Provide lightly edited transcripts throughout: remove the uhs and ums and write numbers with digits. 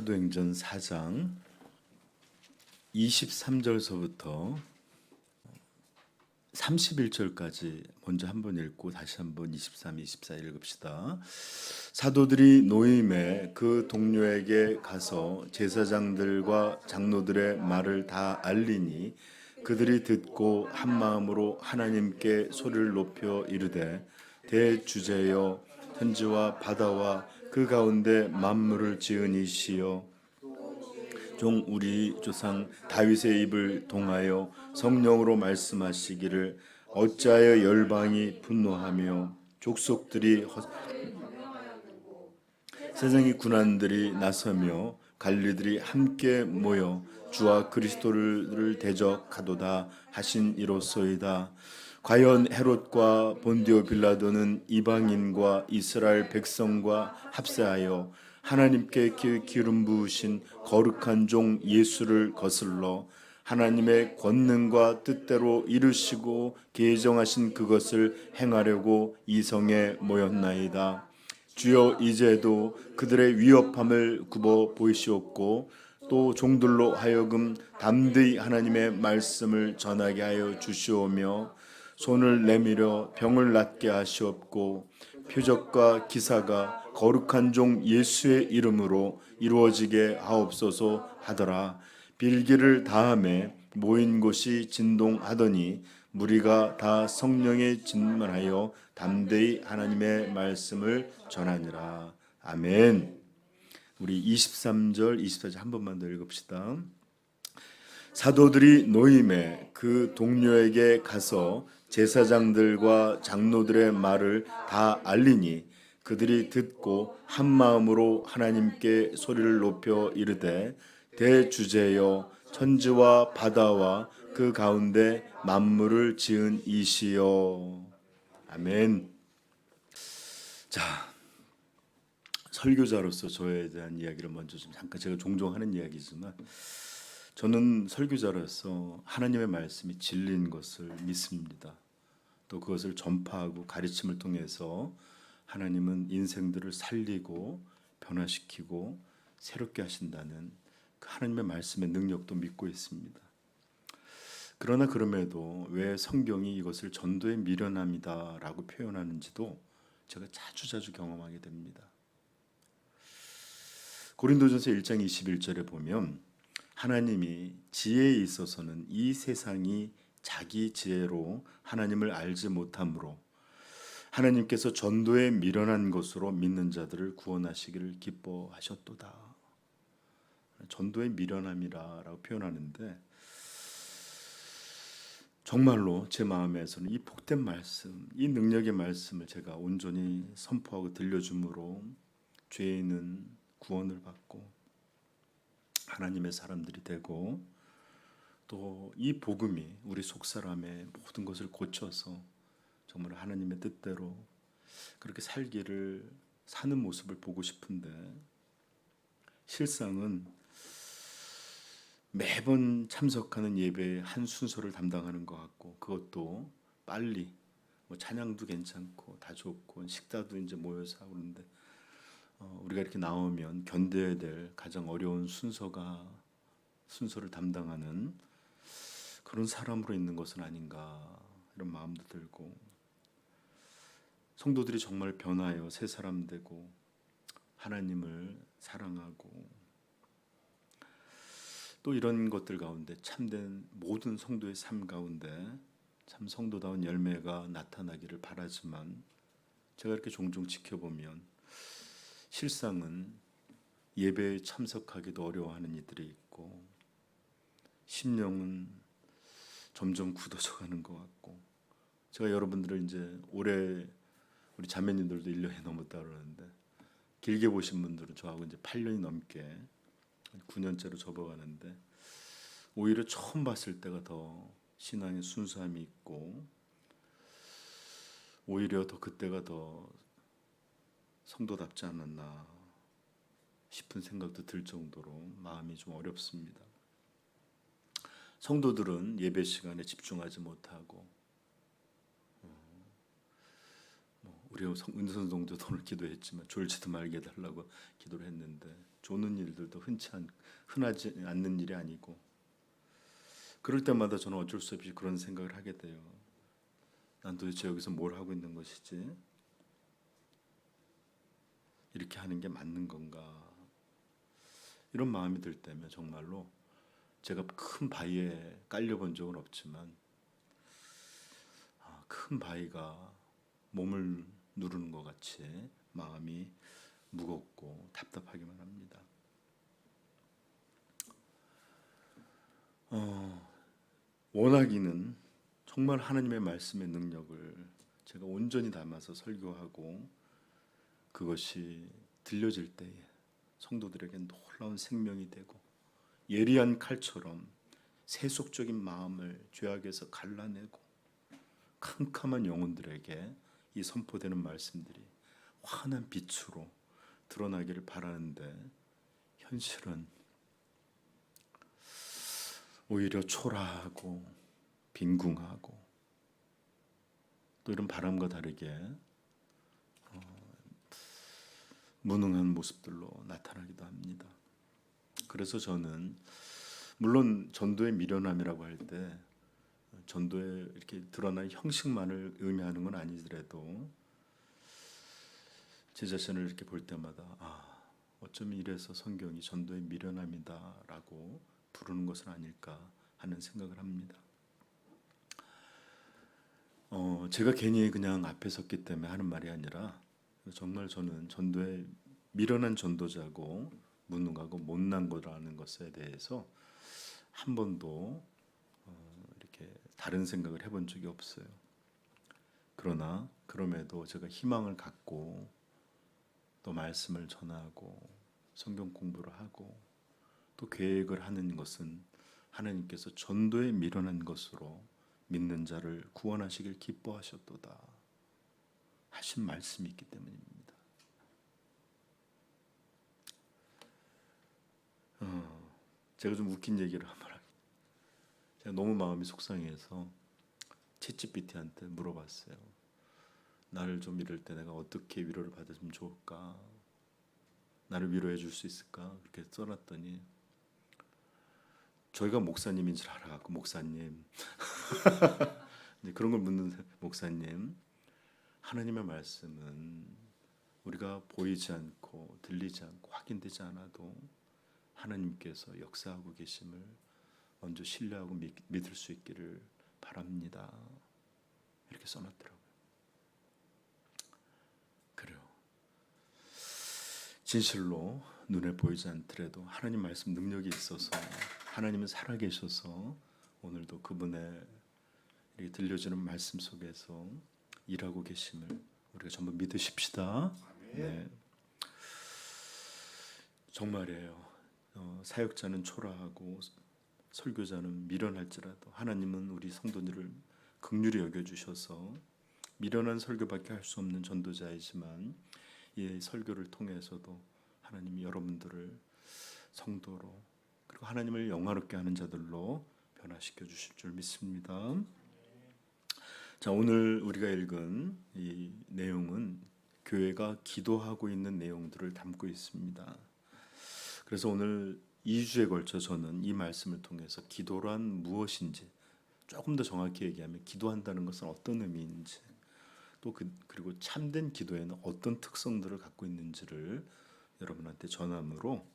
사도행전 4장 23절서부터 31절까지 먼저 한번 읽고 다시 한번 23, 24 읽읍시다. 사도들이 노임에 그 동료에게 가서 제사장들과 장로들의 말을 다 알리니 그들이 듣고 한 마음으로 하나님께 소리를 높여 이르되 대주제여 천지와 바다와 그 가운데 만물을 지은 이시여 종 우리 조상 다윗의 입을 통하여 성령으로 말씀하시기를 어찌하여 열방이 분노하며 족속들이 세상의 군환들이 나서며 관리들이 함께 모여 주와 그리스도를 대적하도다 하신 이로소이다. 과연 헤롯과 본디오 빌라도는 이방인과 이스라엘 백성과 합세하여 하나님께 기름 부으신 거룩한 종 예수를 거슬러 하나님의 권능과 뜻대로 이루시고 계정하신 그것을 행하려고 이성에 모였나이다. 주여 이제도 그들의 위협함을 굽어 보이시옵고 또 종들로 하여금 담대히 하나님의 말씀을 전하게 하여 주시오며 손을 내밀어 병을 낫게 하시옵고 표적과 기사가 거룩한 종 예수의 이름으로 이루어지게 하옵소서 하더라. 빌기를 다음에 모인 곳이 진동하더니 무리가 다 성령에 진만하여 담대히 하나님의 말씀을 전하니라. 아멘. 우리 23절, 24절 한 번만 더 읽읍시다. 사도들이 노임에 그 동료에게 가서 제사장들과 장로들의 말을 다 알리니 그들이 듣고 한 마음으로 하나님께 소리를 높여 이르되 대주제여 천지와 바다와 그 가운데 만물을 지은 이시여. 아멘. 자, 설교자로서 저에 대한 이야기를 먼저 좀 잠깐, 제가 종종 하는 이야기지만 저는 설교자로서 하나님의 말씀이 진리인 것을 믿습니다. 또 그것을 전파하고 가르침을 통해서 하나님은 인생들을 살리고 변화시키고 새롭게 하신다는 그 하나님의 말씀의 능력도 믿고 있습니다. 그러나 그럼에도 왜 성경이 이것을 전도의 미련함이다라고 표현하는지도 제가 자주 경험하게 됩니다. 고린도전서 1장 21절에 보면 하나님이 지혜에 있어서는 이 세상이 자기 지혜로 하나님을 알지 못하므로 하나님께서 전도에 미련한 것으로 믿는 자들을 구원하시기를 기뻐하셨도다. 전도의 미련함이라고 표현하는데 정말로 제 마음에서는 이 복된 말씀, 이 능력의 말씀을 제가 온전히 선포하고 들려줌으로 죄인은 구원을 받고 하나님의 사람들이 되고 또 이 복음이 우리 속사람의 모든 것을 고쳐서 정말 하나님의 뜻대로 그렇게 살기를 사는 모습을 보고 싶은데 실상은 매번 참석하는 예배의 한 순서를 담당하는 것 같고 그것도 빨리 찬양도 괜찮고 다 좋고 식사도 이제 모여서 하고 그러는데 우리가 이렇게 나오면 견뎌야 될 가장 어려운 순서를 담당하는 그런 사람으로 있는 것은 아닌가 이런 마음도 들고 성도들이 정말 변하여 새 사람 되고 하나님을 사랑하고 또 이런 것들 가운데 참된 모든 성도의 삶 가운데 참 성도다운 열매가 나타나기를 바라지만 제가 이렇게 종종 지켜보면 실상은 예배에 참석하기도 어려워하는 이들이 있고 심령은 점점 굳어져 가는 것 같고 제가 여러분들을 이제 올해 우리 자매님들도 1년이 넘었다 그러는데 길게 보신 분들은 저하고 이제 8년이 넘게 9년째로 접어가는데 오히려 처음 봤을 때가 더 신앙의 순수함이 있고 오히려 더 그때가 더 성도답지 않았나 싶은 생각도 들 정도로 마음이 좀 어렵습니다. 성도들은 예배 시간에 집중하지 못하고 우리 은선동도 오늘 기도했지만 졸지도 말게 해달라고 기도를 했는데 조는 일들도 흔하지 않는 일이 아니고 그럴 때마다 저는 어쩔 수 없이 그런 생각을 하게 돼요. 난 도대체 여기서 뭘 하고 있는 것이지? 이렇게 하는 게 맞는 건가? 이런 마음이 들 때면 정말로 제가 큰 바위에 깔려본 적은 없지만 큰 바위가 몸을 누르는 것 같이 마음이 무겁고 답답하기만 합니다. 원하기는 정말 하나님의 말씀의 능력을 제가 온전히 담아서 설교하고 그것이 들려질 때에 성도들에게 놀라운 생명이 되고 예리한 칼처럼 세속적인 마음을 죄악에서 갈라내고 캄캄한 영혼들에게 이 선포되는 말씀들이 환한 빛으로 드러나기를 바라는데 현실은 오히려 초라하고 빈궁하고 또 이런 바람과 다르게 무능한 모습들로 나타나기도 합니다. 그래서 저는 물론 전도의 미련함이라고 할 때 전도에 이렇게 드러난 형식만을 의미하는 건 아니더라도 제 자신을 이렇게 볼 때마다 어쩌면 이래서 성경이 전도의 미련함이다라고 부르는 것은 아닐까 하는 생각을 합니다. 제가 괜히 그냥 앞에 섰기 때문에 하는 말이 아니라 정말 저는 전도에 미련한 전도자고 무능하고 못난 거라는 것에 대해서 한 번도 이렇게 다른 생각을 해본 적이 없어요. 그러나 그럼에도 제가 희망을 갖고 또 말씀을 전하고 성경 공부를 하고 또 계획을 하는 것은 하나님께서 전도에 미련한 것으로 믿는 자를 구원하시길 기뻐하셨도다 하신 말씀이 있기 때문입니다. 제가 좀 웃긴 얘기를 한번 할게요. 제가 너무 마음이 속상해서 챗GPT한테 물어봤어요. 나를 좀 이럴 때 내가 어떻게 위로를 받으면 좋을까? 나를 위로해 줄 수 있을까? 그렇게 써놨더니 저희가 목사님인 줄 알아갖고 목사님 그런 걸 묻는 목사님 하나님의 말씀은 우리가 보이지 않고 들리지 않고 확인되지 않아도 하나님께서 역사하고 계심을 먼저 신뢰하고 믿을 수 있기를 바랍니다. 이렇게 써놨더라고요. 그래요. 진실로 눈에 보이지 않더라도 하나님 말씀 능력이 있어서 하나님은 살아계셔서 오늘도 그분의 이렇게 들려주는 말씀 속에서 일하고 계심을 우리가 전부 믿으십시다. 네. 정말이에요. 사역자는 초라하고 설교자는 미련할지라도 하나님은 우리 성도들을 긍휼히 여겨주셔서 미련한 설교밖에 할 수 없는 전도자이지만 이 설교를 통해서도 하나님이 여러분들을 성도로 그리고 하나님을 영화롭게 하는 자들로 변화시켜 주실 줄 믿습니다. 자, 오늘 우리가 읽은 이 내용은 교회가 기도하고 있는 내용들을 담고 있습니다. 그래서 오늘 2주에 걸쳐 저는 이 말씀을 통해서 기도란 무엇인지 조금 더 정확히 얘기하면 기도한다는 것은 어떤 의미인지 또 그리고 참된 기도에는 어떤 특성들을 갖고 있는지를 여러분한테 전함으로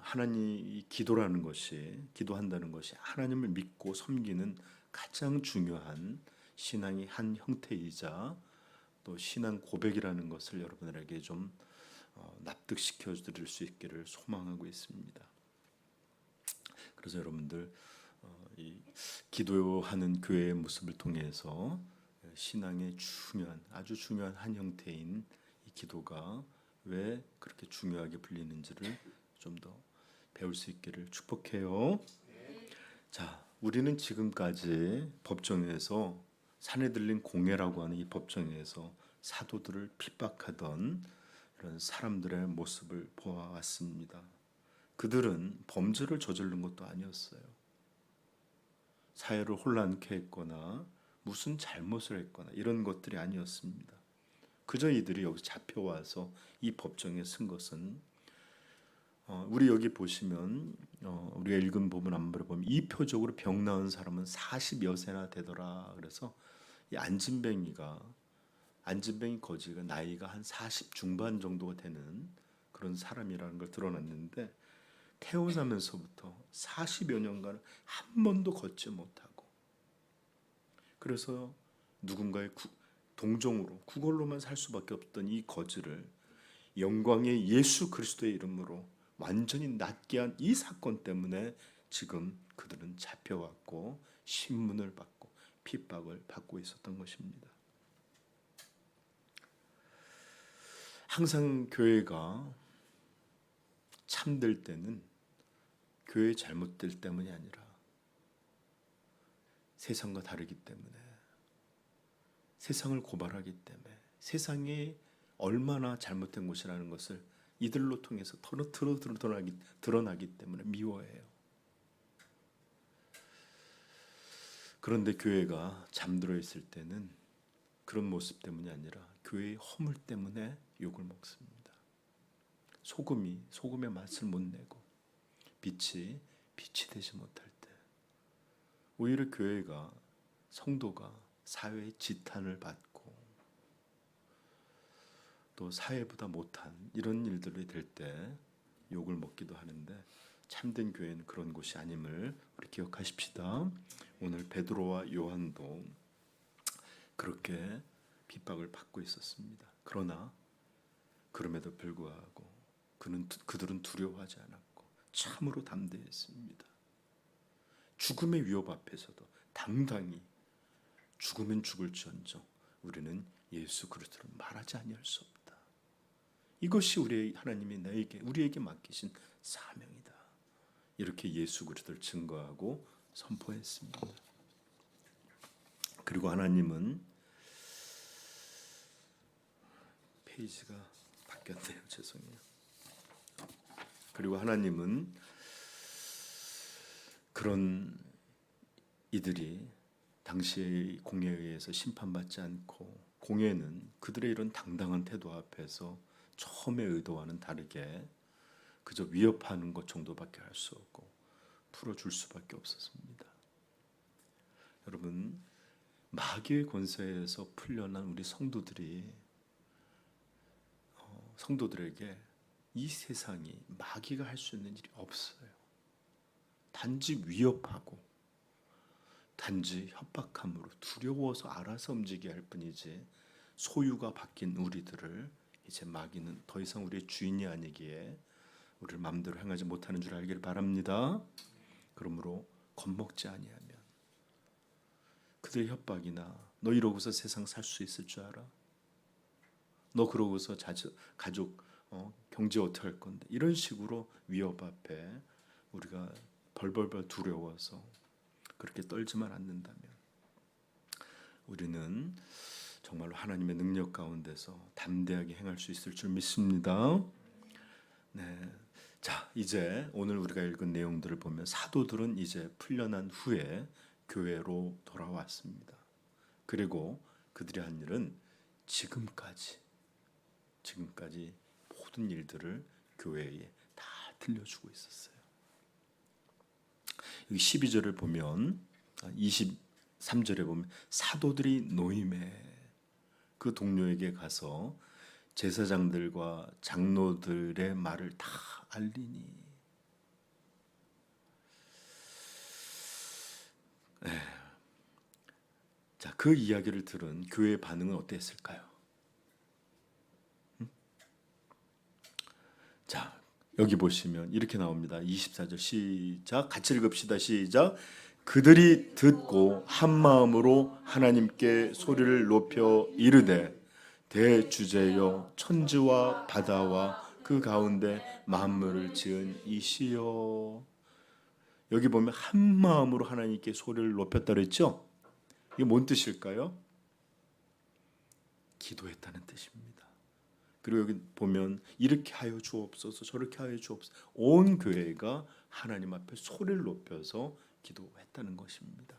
하나님이 기도라는 것이 기도한다는 것이 하나님을 믿고 섬기는 가장 중요한 신앙의 한 형태이자 또 신앙 고백이라는 것을 여러분들에게 좀 납득시켜 드릴 수 있기를 소망하고 있습니다. 그래서 여러분들 이 기도하는 교회의 모습을 통해서 신앙의 아주 중요한 한 형태인 이 기도가 왜 그렇게 중요하게 불리는지를 좀 더 배울 수 있기를 축복해요. 자, 우리는 지금까지 법정에서 사내들린 공회라고 하는 이 법정에서 사도들을 핍박하던 이런 사람들의 모습을 보아왔습니다. 그들은 범죄를 저지른 것도 아니었어요. 사회를 혼란케 했거나 무슨 잘못을 했거나 이런 것들이 아니었습니다. 그저 이들이 여기 잡혀와서 이 법정에 쓴 것은 우리 여기 보시면 우리가 읽은 부분 안보를 보면 이표적으로 병 나은 사람은 40여 세나 되더라. 그래서 이 안진뱅이 거지가 나이가 한 40 중반 정도가 되는 그런 사람이라는 걸 드러났는데 태어나면서부터 40여 년간 한 번도 걷지 못하고 그래서 누군가의 동정으로 구걸로만 살 수밖에 없던 이 거지를 영광의 예수 그리스도의 이름으로 완전히 낫게 한 이 사건 때문에 지금 그들은 잡혀왔고 신문을 받고 핍박을 받고 있었던 것입니다. 항상 교회가 참될 때는 교회의 잘못될 때문이 아니라 세상과 다르기 때문에 세상을 고발하기 때문에 세상이 얼마나 잘못된 곳이라는 것을 이들로 통해서 드러나기 때문에 미워해요. 그런데 교회가 잠들어 있을 때는 그런 모습 때문이 아니라 교회의 허물 때문에 욕을 먹습니다. 소금의 맛을 못 내고 빛이 되지 못할 때 오히려 교회가 성도가 사회의 지탄을 받고 또 사회보다 못한 이런 일들이 될 때 욕을 먹기도 하는데 참된 교회는 그런 곳이 아님을 우리 기억하십시다. 오늘 베드로와 요한도 그렇게 핍박을 받고 있었습니다. 그러나 그럼에도 불구하고 그들은 두려워하지 않았고 참으로 담대했습니다. 죽음의 위협 앞에서도 당당히 죽으면 죽을지언정 우리는 예수 그리스도를 말하지 아니할 수 없다. 이것이 하나님이 우리에게 맡기신 사명이다. 이렇게 예수 그리스도를 증거하고 선포했습니다. 그리고 하나님은 페이지가 바뀌었네요. 죄송해요. 그리고 하나님은 그런 이들이 당시의 공회에 의해서 심판받지 않고 공회는 그들의 이런 당당한 태도 앞에서 처음의 의도와는 다르게 그저 위협하는 것 정도밖에 할 수 없고 풀어줄 수밖에 없었습니다. 여러분, 마귀의 권세에서 풀려난 우리 성도들에게 이 세상이 마귀가 할 수 있는 일이 없어요. 단지 위협하고 단지 협박함으로 두려워서 알아서 움직여야 할 뿐이지 소유가 바뀐 우리들을 이제 마귀는 더 이상 우리의 주인이 아니기에 우리를 마음대로 행하지 못하는 줄 알기를 바랍니다. 그러므로 겁먹지 아니하면 그들의 협박이나 너 이러고서 세상 살 수 있을 줄 알아? 너 그러고서 가족 경제 어떻게 할 건데? 이런 식으로 위협 앞에 우리가 벌벌벌 두려워서 그렇게 떨지만 않는다면 우리는 정말로 하나님의 능력 가운데서 담대하게 행할 수 있을 줄 믿습니다. 네. 자, 이제 오늘 우리가 읽은 내용들을 보면 사도들은 이제 풀려난 후에 교회로 돌아왔습니다. 그리고 그들이 한 일은 지금까지 모든 일들을 교회에 다 들려주고 있었어요. 여기 12절을 보면 23절에 보면 사도들이 노임에 그 동료에게 가서 제사장들과 장로들의 말을 다 알리니 자, 그 이야기를 들은 교회의 반응은 어땠을까요? 자, 여기 보시면 이렇게 나옵니다. 24절 시작, 같이 읽읍시다. 시작. 그들이 듣고 한 마음으로 하나님께 소리를 높여 이르되 대주제여 천지와 바다와 그 가운데 만물을 지은 이시여. 여기 보면 한 마음으로 하나님께 소리를 높였다 그랬죠? 이게 뭔 뜻일까요? 기도했다는 뜻입니다. 그리고 여기 보면 이렇게 하여 주옵소서 저렇게 하여 주옵소서 온 교회가 하나님 앞에 소리를 높여서 기도했다는 것입니다.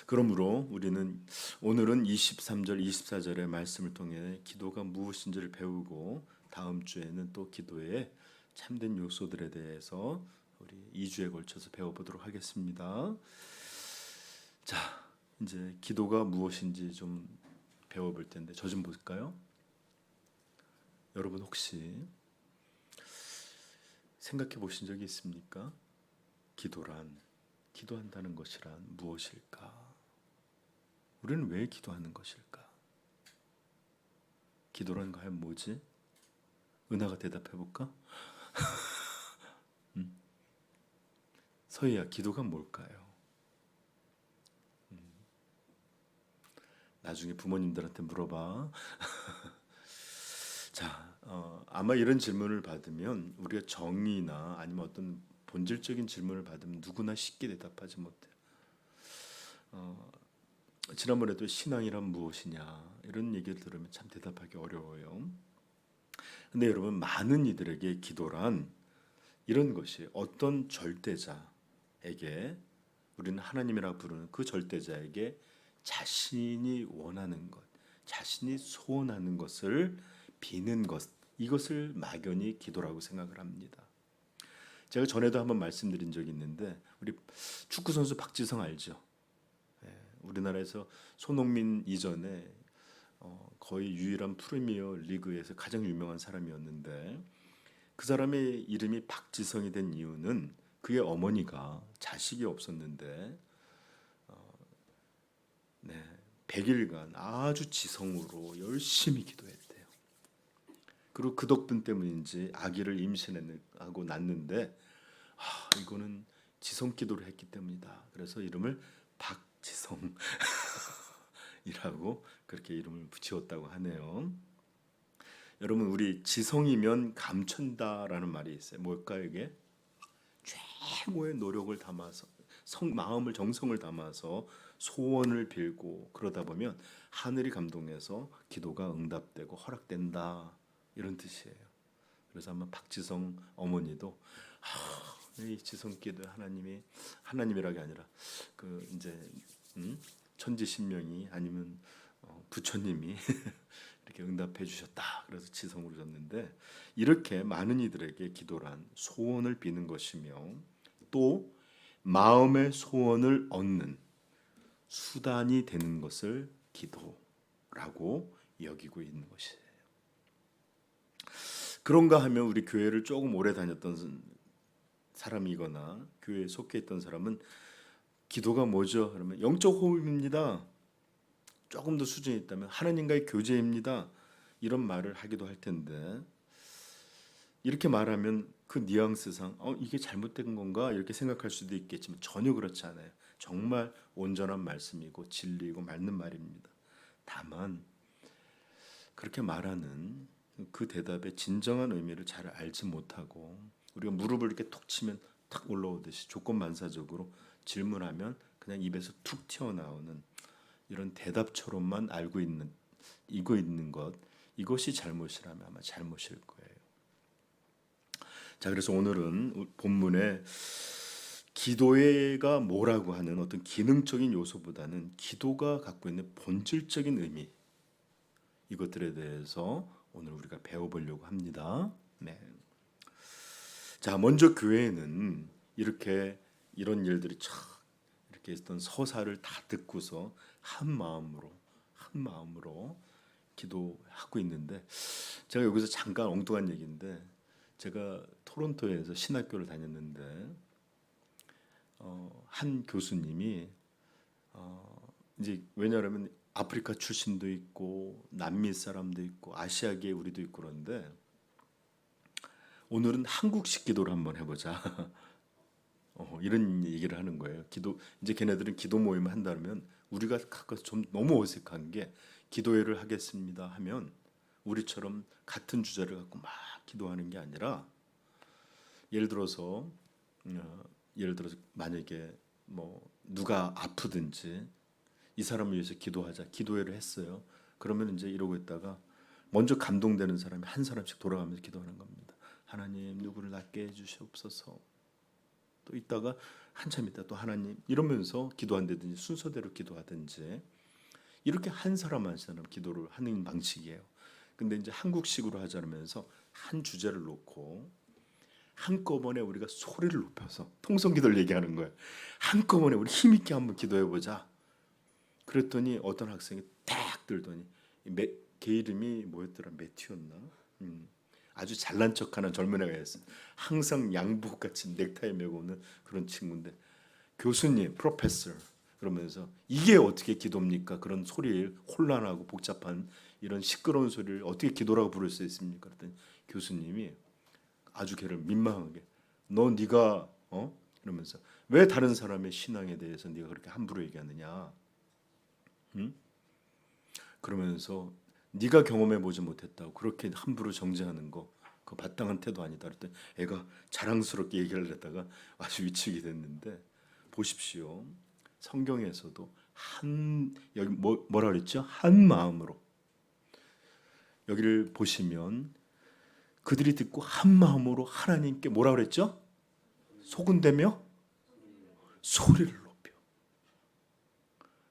그러므로 우리는 오늘은 23절 24절의 말씀을 통해 기도가 무엇인지를 배우고 다음 주에는 또 기도의 참된 요소들에 대해서 우리 2주에 걸쳐서 배워보도록 하겠습니다. 자, 이제 기도가 무엇인지 좀 배워볼 텐데 저 좀 볼까요? 여러분 혹시 생각해 보신 적이 있습니까? 기도한다는 것이란 무엇일까? 우리는 왜 기도하는 것일까? 기도란 과연 뭐지? 은하가 대답해 볼까? 서희야, 기도가 뭘까요? 나중에 부모님들한테 물어봐. 자, 아마 이런 질문을 받으면 우리가 정의나 아니면 어떤 본질적인 질문을 받으면 누구나 쉽게 대답하지 못해요. 지난번에도 신앙이란 무엇이냐 이런 얘기를 들으면 참 대답하기 어려워요. 근데 여러분, 많은 이들에게 기도란 이런 것이 어떤 절대자에게, 우리는 하나님이라 부르는 그 절대자에게 자신이 원하는 것, 자신이 소원하는 것을 비는 것, 이것을 막연히 기도라고 생각을 합니다. 제가 전에도 한번 말씀드린 적이 있는데 우리 축구 선수 박지성 알죠? 우리나라에서 손흥민 이전에 거의 유일한 프리미어 리그에서 가장 유명한 사람이었는데, 그 사람의 이름이 박지성이 된 이유는 그의 어머니가 자식이 없었는데 100일간 아주 지성으로 열심히 기도했대요. 그리고 그 덕분 때문인지 아기를 임신하고 낳는데 이거는 지성 기도를 했기 때문이다. 그래서 이름을 박지성이라고 그렇게 이름을 붙였다고 하네요. 여러분, 우리 지성이면 감춘다라는 말이 있어요. 뭘까요 이게? 최고의 노력을 담아서 마음을 정성을 담아서 소원을 빌고 그러다 보면 하늘이 감동해서 기도가 응답되고 허락된다, 이런 뜻이에요. 그래서 아마 박지성 어머니도 이 지성기도 하나님이라게 아니라 그 이제 천지신명이 아니면 부처님이 이렇게 응답해 주셨다, 그래서 지성으로 줬는데, 이렇게 많은 이들에게 기도란 소원을 비는 것이며 또 마음의 소원을 얻는 수단이 되는 것을 기도라고 여기고 있는 것이에요. 그런가 하면 우리 교회를 조금 오래 다녔던 사람이거나 교회에 속해 있던 사람은 기도가 뭐죠? 그러면 영적 호흡입니다. 조금 더 수준이 있다면 하나님과의 교제입니다. 이런 말을 하기도 할 텐데, 이렇게 말하면 그 뉘앙스상 이게 잘못된 건가 이렇게 생각할 수도 있겠지만 전혀 그렇지 않아요. 정말 온전한 말씀이고 진리이고 맞는 말입니다. 다만 그렇게 말하는 그 대답의 진정한 의미를 잘 알지 못하고 우리가 무릎을 이렇게 톡 치면 탁 올라오듯이 조건반사적으로 질문하면 그냥 입에서 툭 튀어나오는 이런 대답처럼만 알고 있는 것, 이것이 잘못이라면 아마 잘못일 거예요. 자, 그래서 오늘은 본문에 기도가 뭐라고 하는 어떤 기능적인 요소보다는 기도가 갖고 있는 본질적인 의미, 이것들에 대해서 오늘 우리가 배워보려고 합니다. 네. 자, 먼저 교회에는 이런 일들이 이렇게 있던 서사를 다 듣고서 한 마음으로 기도하고 있는데, 제가 여기서 잠깐 엉뚱한 얘기인데, 제가 토론토에서 신학교를 다녔는데 한 교수님이 이제 왜냐하면 아프리카 출신도 있고 남미 사람도 있고 아시아계 우리도 있고 그런데 오늘은 한국식 기도를 한번 해보자. 이런 얘기를 하는 거예요. 이제 걔네들은 기도 모임을 한다면 우리가 가끔 좀 너무 어색한 게, 기도회를 하겠습니다 하면 우리처럼 같은 주제를 갖고 막 기도하는 게 아니라, 예를 들어서 만약에 뭐 누가 아프든지 이 사람을 위해서 기도하자, 기도회를 했어요. 그러면 이제 이러고 있다가 먼저 감동되는 사람이 한 사람씩 돌아가면서 기도하는 겁니다. 하나님, 누구를 낫게 해주시옵소서. 또 있다가 한참 있다 또 하나님, 이러면서 기도한다든지 순서대로 기도하든지, 이렇게 한 사람 한 사람 기도를 하는 방식이에요. 근데 이제 한국식으로 하자면서 한 주제를 놓고 한꺼번에 우리가 소리를 높여서 통성기도를 얘기하는 거예요. 한꺼번에 우리 힘있게 한번 기도해보자. 그랬더니 어떤 학생이 딱 들더니 걔 이름이 뭐였더라? 매튜였나? 아주 잘난 척하는 젊은 애가 있어. 항상 양복 같이 넥타이 메고 오는 그런 친구인데 교수님, 프로페서 그러면서 이게 어떻게 기도입니까? 그런 소리를 혼란하고 복잡한 이런 시끄러운 소리를 어떻게 기도라고 부를 수 있습니까? 그랬더니 교수님이 아주 걔를 민망하게 네가 이러면서 왜 다른 사람의 신앙에 대해서 네가 그렇게 함부로 얘기하느냐? 응? 그러면서 네가 경험해 보지 못했다고 그렇게 함부로 정죄하는 거 그 마땅한 태도 아니다. 그랬더니 애가 자랑스럽게 얘기를 했다가 아주 위축이 됐는데 보십시오. 성경에서도 여기 뭐라 그랬죠? 한 마음으로 여기를 보시면 그들이 듣고 한 마음으로 하나님께 뭐라 그랬죠? 소근대며 소리를 높여.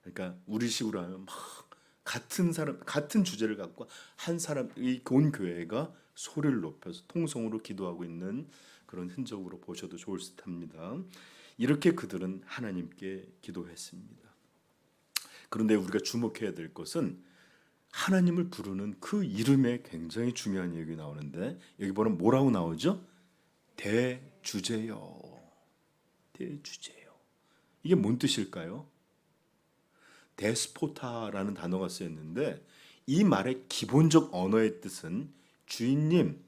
그러니까 우리식으로 하면 막 같은 사람 같은 주제를 갖고 한 사람 이 온 교회가 소리를 높여서 통성으로 기도하고 있는 그런 흔적으로 보셔도 좋을 듯합니다. 이렇게 그들은 하나님께 기도했습니다. 그런데 우리가 주목해야 될 것은 하나님을 부르는 그 이름에 굉장히 중요한 얘기 나오는데 여기 보면 뭐라고 나오죠? 대주제여. 대주제여. 이게 뭔 뜻일까요? 데스포타라는 단어가 쓰였는데 이 말의 기본적 언어의 뜻은 주인님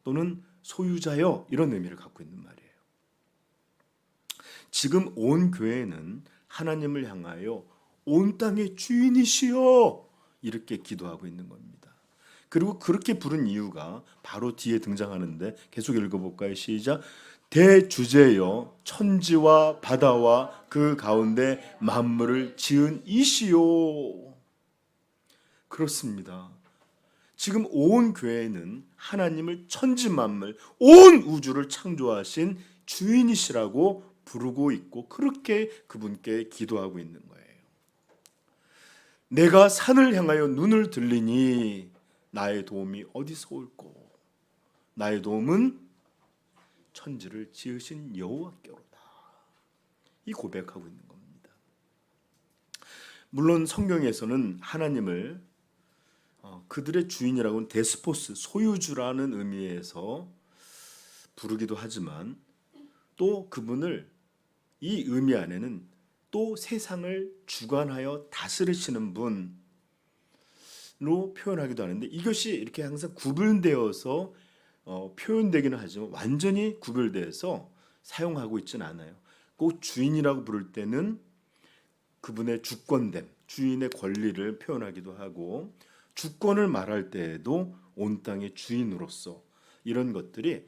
또는 소유자여 이런 의미를 갖고 있는 말이에요. 지금 온 교회는 하나님을 향하여 온 땅의 주인이시여 이렇게 기도하고 있는 겁니다. 그리고 그렇게 부른 이유가 바로 뒤에 등장하는데 계속 읽어볼까요? 시작. 대주제여 천지와 바다와 그 가운데 만물을 지은 이시요. 그렇습니다. 지금 온 교회는 하나님을 천지 만물 온 우주를 창조하신 주인이시라고 부르고 있고 그렇게 그분께 기도하고 있는 거예요. 내가 산을 향하여 눈을 들리니 나의 도움이 어디서 올꼬? 나의 도움은 천지를 지으신 여호와께로다. 이 고백하고 있는 겁니다. 물론 성경에서는 하나님을 그들의 주인이라고는 데스포스, 소유주라는 의미에서 부르기도 하지만 또 그분을 이 의미 안에는 또 세상을 주관하여 다스리시는 분으로 표현하기도 하는데 이것이 이렇게 항상 구분되어서 표현되기는 하지만 완전히 구별되어서 사용하고 있지는 않아요. 꼭 주인이라고 부를 때는 그분의 주권됨, 주인의 권리를 표현하기도 하고 주권을 말할 때에도 온 땅의 주인으로서 이런 것들이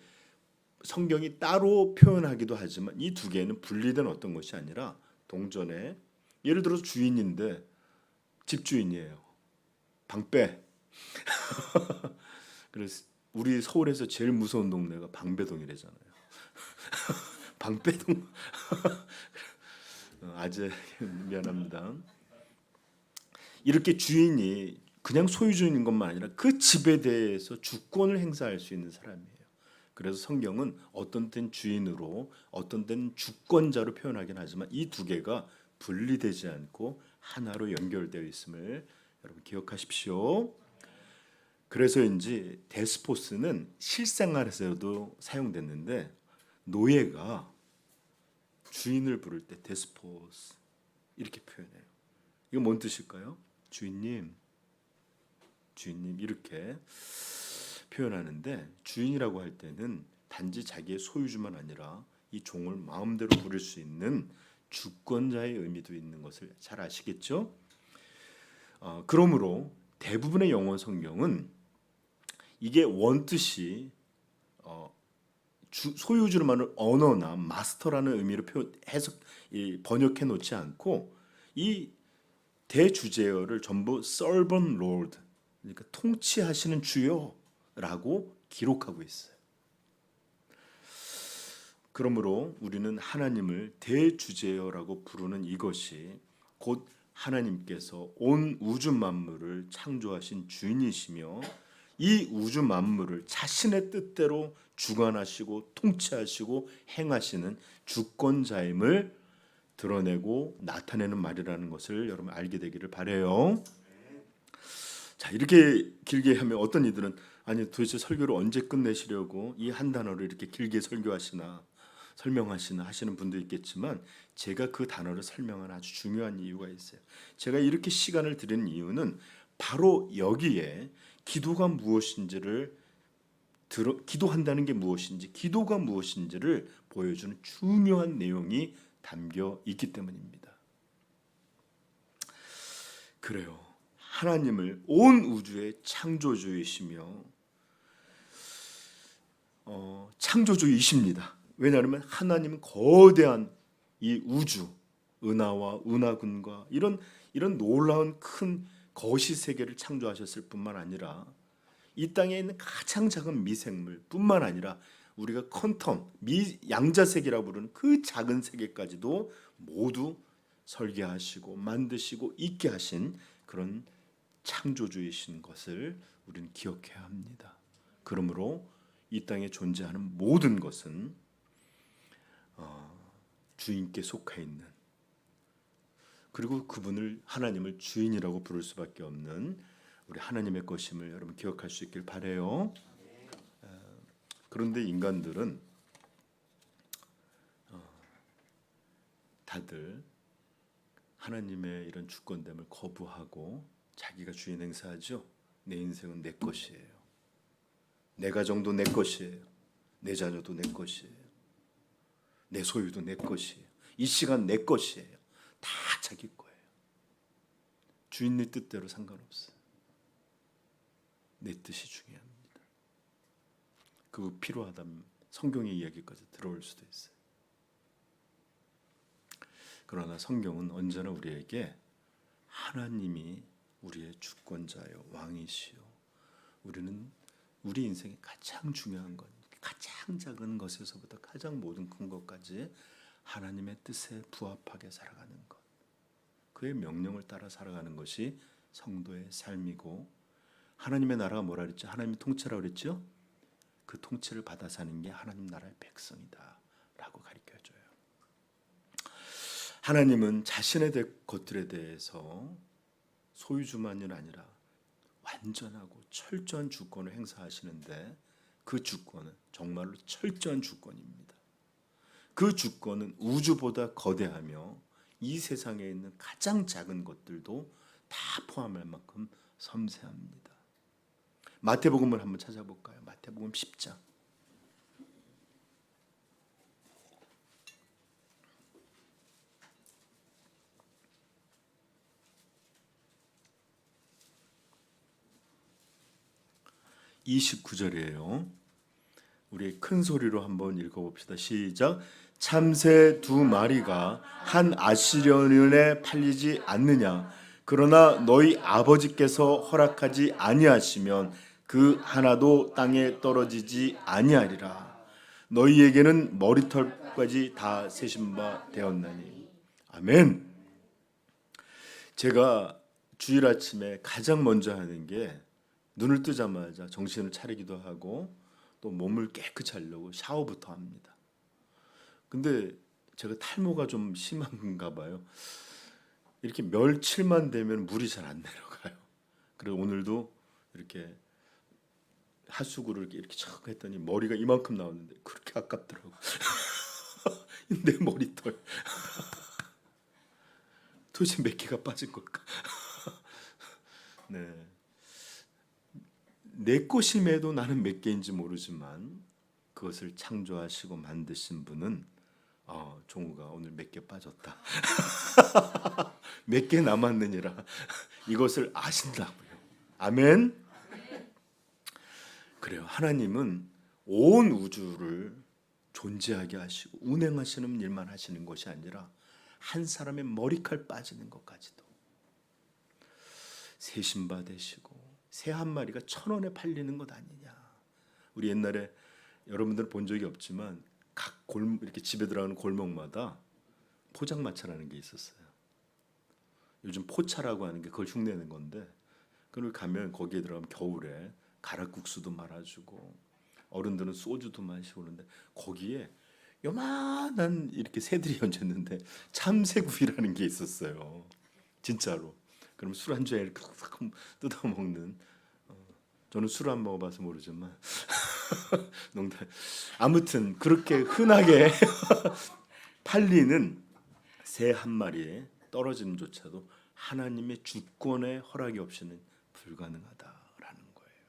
성경이 따로 표현하기도 하지만 이 두 개는 분리된 어떤 것이 아니라 동전에 예를 들어서 주인인데 집주인이에요. 방배. 그래서 우리 서울에서 제일 무서운 동네가 방배동이래잖아요. 방배동. 아재 미안합니다. 이렇게 주인이 그냥 소유주인 것만 아니라 그 집에 대해서 주권을 행사할 수 있는 사람이에요. 그래서 성경은 어떤 때는 주인으로 어떤 때는 주권자로 표현하긴 하지만 이 두 개가 분리되지 않고 하나로 연결되어 있음을 여러분 기억하십시오. 그래서인지 데스포스는 실생활에서도 사용됐는데 노예가 주인을 부를 때 데스포스 이렇게 표현해요. 이거 뭔 뜻일까요? 주인님 이렇게 표현하는데 주인이라고 할 때는 단지 자기의 소유주만 아니라 이 종을 마음대로 부릴 수 있는 주권자의 의미도 있는 것을 잘 아시겠죠? 그러므로 대부분의 영어 성경은 이게 원뜻이 소유주로 말하는 언어나 마스터라는 의미로 번역해 놓지 않고 이 대주제어를 전부 servant lord 그러니까 통치하시는 주여라고 기록하고 있어요. 그러므로 우리는 하나님을 대주제어라고 부르는 이것이 곧 하나님께서 온 우주 만물을 창조하신 주인이시며 이 우주 만물을 자신의 뜻대로 주관하시고 통치하시고 행하시는 주권자임을 드러내고 나타내는 말이라는 것을 여러분 알게 되기를 바라요. 자, 이렇게 길게 하면 어떤 이들은 아니 도대체 설교를 언제 끝내시려고 이 한 단어를 이렇게 길게 설교하시나 설명하시나 하시는 분도 있겠지만 제가 그 단어를 설명하는 아주 중요한 이유가 있어요. 제가 이렇게 시간을 드리는 이유는 바로 여기에 기도가 무엇인지를 기도한다는 게 무엇인지 기도가 무엇인지를 보여주는 중요한 내용이 담겨 있기 때문입니다. 그래요. 하나님을 온 우주의 창조주이시며 창조주이십니다. 왜냐하면 하나님은 거대한 이 우주, 은하와 은하군과 이런 놀라운 큰 거시 세계를 창조하셨을 뿐만 아니라 이 땅에 있는 가장 작은 미생물 뿐만 아니라 우리가 퀀텀, 양자세계라고 부르는 그 작은 세계까지도 모두 설계하시고 만드시고 있게 하신 그런 창조주이신 것을 우리는 기억해야 합니다. 그러므로 이 땅에 존재하는 모든 것은 주인께 속해 있는, 그리고 그분을 하나님을 주인이라고 부를 수밖에 없는 우리 하나님의 것임을 여러분 기억할 수 있길 바라요. 그런데 인간들은 다들 하나님의 이런 주권됨을 거부하고 자기가 주인 행사하죠. 내 인생은 내 것이에요. 내 가정도 내 것이에요. 내 자녀도 내 것이에요. 내 소유도 내 것이에요. 이 시간 내 것이에요. 다 자기 거예요. 주인의 뜻대로 상관없어요. 내 뜻이 중요합니다. 그 필요하다면 성경의 이야기까지 들어올 수도 있어요. 그러나 성경은 언제나 우리에게 하나님이 우리의 주권자요 왕이시요, 우리는 우리 인생의 가장 중요한 것, 가장 작은 것에서부터 가장 모든 큰 것까지 하나님의 뜻에 부합하게 살아가는 것, 그의 명령을 따라 살아가는 것이 성도의 삶이고, 하나님의 나라가 뭐라 그랬죠? 하나님의 통치라고 그랬죠? 그 통치를 받아 사는 게 하나님 나라의 백성이다 라고 가르쳐줘요. 하나님은 자신의 것들에 대해서 소유주만이 아니라 완전하고 철저한 주권을 행사하시는데, 그 주권은 정말로 철저한 주권입니다. 그 주권은 우주보다 거대하며 이 세상에 있는 가장 작은 것들도 다 포함할 만큼 섬세합니다. 마태복음을 한번 찾아볼까요? 마태복음 10장. (29절이에요) 우리 큰 소리로 한번 읽어봅시다. 시작. 참새 2마리가 한 아시리온에 팔리지 않느냐? 그러나 너희 아버지께서 허락하지 아니하시면 그 하나도 땅에 떨어지지 아니하리라. 너희에게는 머리털까지 다 세신 바 되었나니. 아멘. 제가 주일 아침에 가장 먼저 하는 게 눈을 뜨자마자 정신을 차리기도 하고 또 몸을 깨끗이 하려고 샤워부터 합니다. 근데 제가 탈모가 좀 심한가 봐요. 이렇게 며칠만 되면 물이 잘 안 내려가요. 그래서 오늘도 이렇게 하수구를 이렇게 척 했더니 머리가 이만큼 나왔는데 그렇게 아깝더라고. 내 머리털 도대체 몇 개가 빠진 걸까? 네. 내 것임에도 나는 몇 개인지 모르지만 그것을 창조하시고 만드신 분은 종우가 오늘 몇 개 빠졌다. 몇 개 남았느니라 이것을 아신다고요. 아멘. 그래요. 하나님은 온 우주를 존재하게 하시고 운행하시는 일만 하시는 것이 아니라 한 사람의 머리칼 빠지는 것까지도 세신 바 되시고, 새 한 마리가 1,000원에 팔리는 것 아니냐. 우리 옛날에 여러분들 본 적이 없지만 각 이렇게 집에 들어가는 골목마다 포장마차라는 게 있었어요. 요즘 포차라고 하는 게 그걸 흉내내는 건데, 그걸 가면 거기에 들어가면 겨울에 가락국수도 말아주고 어른들은 소주도 마시고 그러는데 거기에 요만한 이렇게 새들이 얹혔는데 참새구이라는 게 있었어요. 진짜로. 그럼 술 한 잔에 이렇게 뜯어 먹는. 저는 술 안 먹어봐서 모르지만 농담. 아무튼 그렇게 흔하게 팔리는 새 한 마리에 떨어짐조차도 하나님의 주권의 허락이 없이는 불가능하다라는 거예요.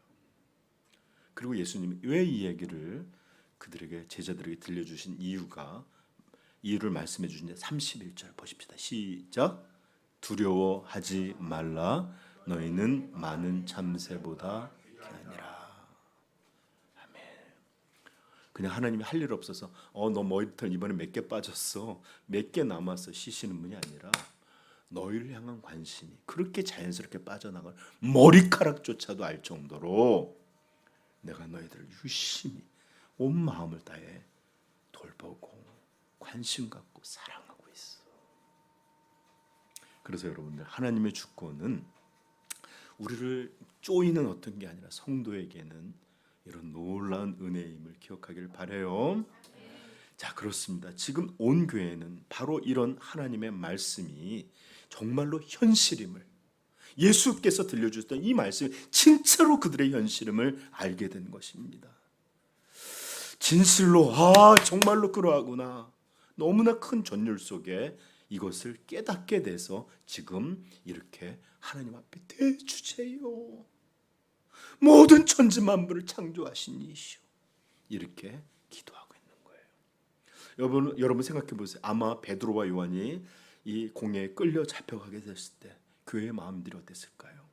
그리고 예수님이 왜 이 얘기를 그들에게 제자들에게 들려주신 이유를 말씀해 주신 31절 보십시다. 시작. 두려워하지 말라. 너희는 많은 참새보다 귀하니라. 아멘. 그냥 하나님이 할 일 없어서 너 머리털 이번에 몇 개 빠졌어, 몇 개 남았어 쉬시는 분이 아니라 너희를 향한 관심이 그렇게 자연스럽게 빠져나갈 머리카락조차도 알 정도로 내가 너희들을 유심히 온 마음을 다해 돌보고 관심 갖고 사랑하고 있어. 그래서 여러분들, 하나님의 주권은 우리를 쪼이는 어떤 게 아니라 성도에게는 이런 놀라운 은혜임을 기억하기를 바라요. 자, 그렇습니다. 지금 온 교회는 바로 이런 하나님의 말씀이 정말로 현실임을, 예수께서 들려주셨던 이 말씀이 진짜로 그들의 현실임을 알게 된 것입니다. 진실로 정말로 그러하구나. 너무나 큰 전율 속에 이것을 깨닫게 돼서 지금 이렇게 하나님 앞에 대주제요, 모든 천지 만물을 창조하신 이시오, 이렇게 기도하고 있는 거예요. 여러분 생각해 보세요. 아마 베드로와 요한이 이 공회에 끌려 잡혀가게 됐을 때 교회의 마음들이 어땠을까요?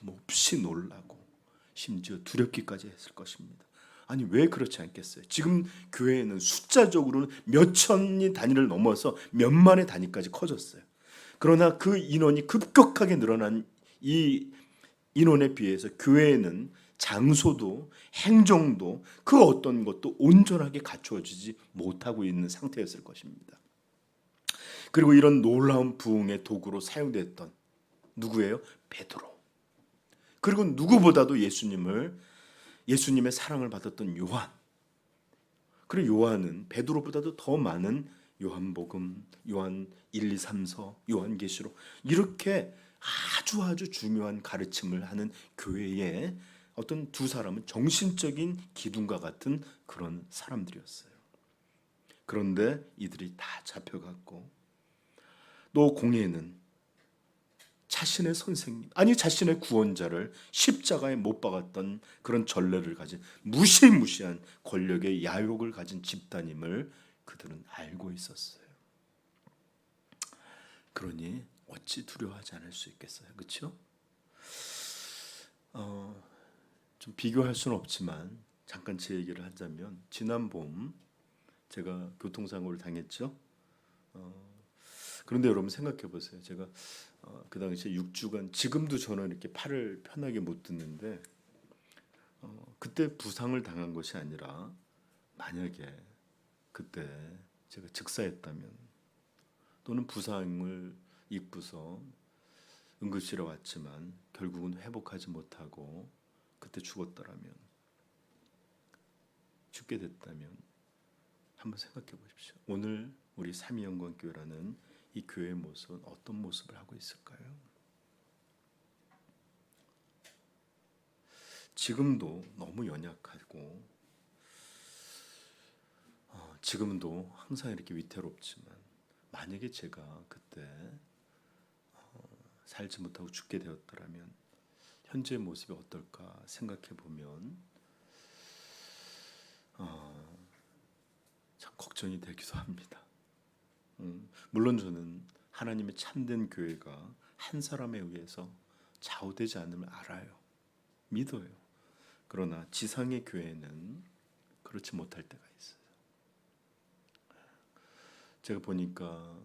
몹시 놀라고 심지어 두렵기까지 했을 것입니다. 아니, 왜 그렇지 않겠어요? 지금 교회에는 숫자적으로는 몇 천이 단위를 넘어서 몇만의 단위까지 커졌어요. 그러나 그 인원이 급격하게 늘어난 이 인원에 비해서 교회에는 장소도 행정도 그 어떤 것도 온전하게 갖추어지지 못하고 있는 상태였을 것입니다. 그리고 이런 놀라운 부흥의 도구로 사용됐던 누구예요? 베드로. 그리고 누구보다도 예수님의 사랑을 받았던 요한. 그리고 요한은 베드로보다도 더 많은 요한복음, 요한 1, 2, 3서, 요한계시록, 이렇게 아주 중요한 가르침을 하는 교회에 어떤 두 사람은 정신적인 기둥과 같은 그런 사람들이었어요. 그런데 이들이 다 잡혀갔고, 또 공회는 자신의 선생님, 아니 자신의 구원자를 십자가에 못 박았던 그런 전례를 가진 무시무시한 권력의 야욕을 가진 집단임을 그들은 알고 있었어요. 그러니 어찌 두려워하지 않을 수 있겠어요? 그렇죠? 좀 비교할 수는 없지만 잠깐 제 얘기를 하자면, 지난 봄 제가 교통사고를 당했죠. 그런데 여러분 생각해 보세요. 제가 그 당시에 6주간, 지금도 저는 이렇게 팔을 편하게 못 듣는데 그때 부상을 당한 것이 아니라, 만약에 그때 제가 즉사했다면, 또는 부상을 입고서 응급실에 왔지만 결국은 회복하지 못하고 그때 죽었더라면, 죽게 됐다면, 한번 생각해 보십시오. 오늘 우리 삼위영광교회라는 이 교회의 모습은 어떤 모습을 하고 있을까요? 지금도 너무 연약하고 지금도 항상 이렇게 위태롭지만, 만약에 제가 그때 살지 못하고 죽게 되었더라면 현재의 모습이 어떨까 생각해 보면 참 걱정이 되기도 합니다. 물론 저는 하나님의 참된 교회가 한 사람에 의해서 좌우되지 않음을 알아요. 믿어요. 그러나 지상의 교회는 그렇지 못할 때가 있어요. 제가 보니까